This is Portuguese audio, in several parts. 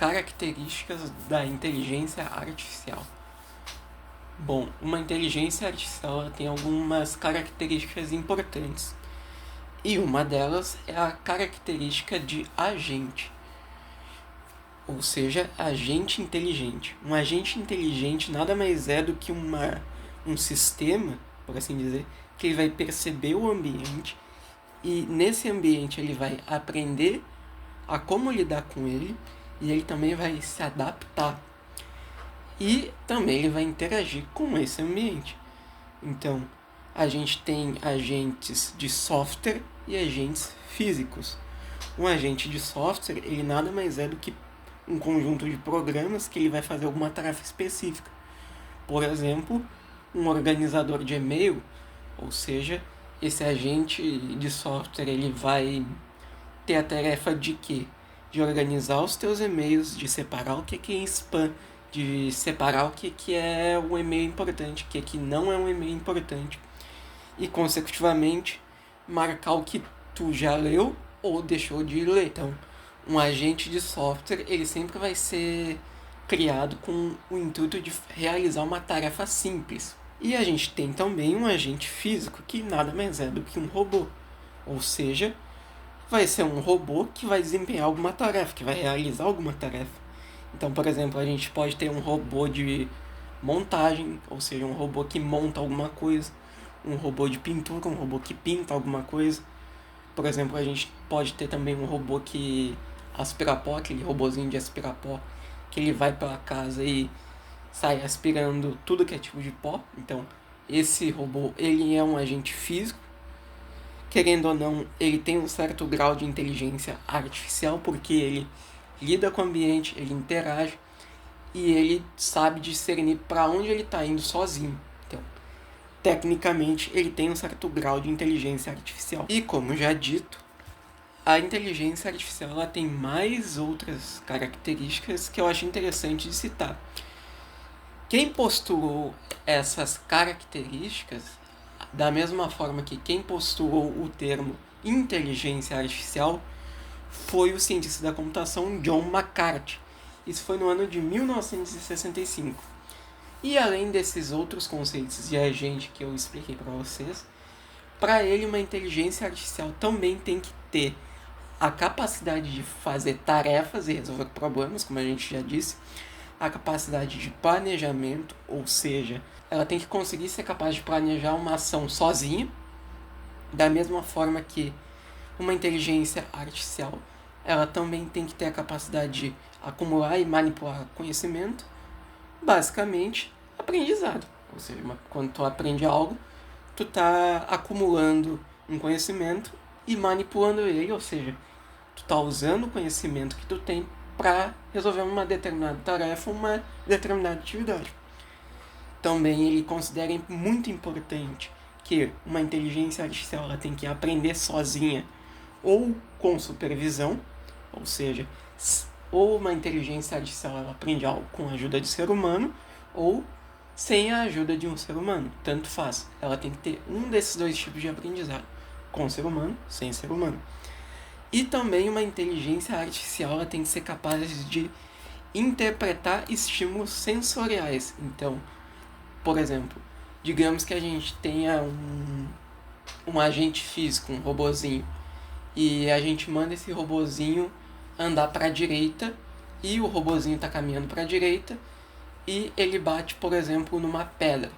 Características da inteligência artificial. Bom, uma inteligência artificial tem algumas características importantes. E uma delas é a característica de agente. Ou seja, agente inteligente. Um agente inteligente nada mais é do que um sistema, por assim dizer, que ele vai perceber o ambiente e nesse ambiente ele vai aprender a como lidar com ele e ele também vai se adaptar. E também ele vai interagir com esse ambiente. Então, a gente tem agentes de software e agentes físicos. Um agente de software, ele nada mais é do que um conjunto de programas que ele vai fazer alguma tarefa específica. Por exemplo, um organizador de e-mail, ou seja, esse agente de software ele vai ter a tarefa de quê? De organizar os teus e-mails, de separar o que é spam, de separar o que é um e-mail importante, o que não é um e-mail importante. E, consecutivamente, marcar o que tu já leu ou deixou de ler. Então, um agente de software, ele sempre vai ser criado com o intuito de realizar uma tarefa simples. E a gente tem também um agente físico, que nada mais é do que um robô. Ou seja, vai ser um robô que vai desempenhar alguma tarefa, que vai realizar alguma tarefa. Então, por exemplo, a gente pode ter um robô de montagem, ou seja, um robô que monta alguma coisa, um robô de pintura, um robô que pinta alguma coisa. Por exemplo, a gente pode ter também um robô que aspira pó, aquele robozinho de aspirar pó, que ele vai pela casa e sai aspirando tudo que é tipo de pó. Então, esse robô, ele é um agente físico. Querendo ou não, ele tem um certo grau de inteligência artificial, porque ele lida com o ambiente, ele interage e ele sabe discernir para onde ele está indo sozinho. Então, tecnicamente, ele tem um certo grau de inteligência artificial. E como já dito, a inteligência artificial ela tem mais outras características que eu acho interessante de citar. Quem postulou essas características, da mesma forma que quem postulou o termo inteligência artificial, foi o cientista da computação John McCarthy. Isso foi no ano de 1965. E além desses outros conceitos de agente que eu expliquei para vocês, para ele uma inteligência artificial também tem que ter a capacidade de fazer tarefas e resolver problemas, como a gente já disse, a capacidade de planejamento, ou seja, ela tem que conseguir ser capaz de planejar uma ação sozinha, da mesma forma que uma inteligência artificial, ela também tem que ter a capacidade de acumular e manipular conhecimento, basicamente aprendizado. Ou seja, quando tu aprende algo, tu tá acumulando um conhecimento e manipulando ele, ou seja, tu tá usando o conhecimento que tu tem para resolver uma determinada tarefa, uma determinada atividade. Também ele considera muito importante que uma inteligência artificial ela tem que aprender sozinha ou com supervisão, ou seja, ou uma inteligência artificial ela aprende algo com a ajuda de ser humano ou sem a ajuda de um ser humano, tanto faz. Ela tem que ter um desses dois tipos de aprendizado, com ser humano, sem ser humano. E também uma inteligência artificial ela tem que ser capaz de interpretar estímulos sensoriais. Então, por exemplo, digamos que a gente tenha um agente físico, um robozinho, e a gente manda esse robozinho andar para a direita e o robozinho está caminhando para a direita e ele bate, por exemplo, numa pedra.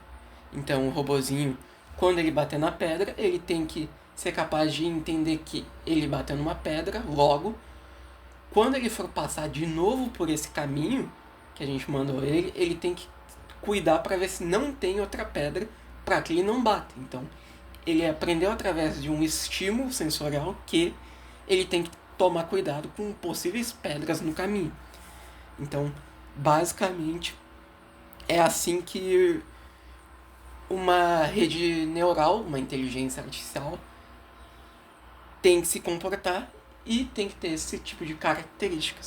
Então, o robozinho, quando ele bater na pedra, ele tem que ser capaz de entender que ele bateu numa pedra, logo, quando ele for passar de novo por esse caminho que a gente mandou ele, ele tem que cuidar para ver se não tem outra pedra para que ele não bata. Então, ele aprendeu através de um estímulo sensorial que ele tem que tomar cuidado com possíveis pedras no caminho. Então, basicamente, é assim que uma rede neural, uma inteligência artificial, tem que se comportar e tem que ter esse tipo de características.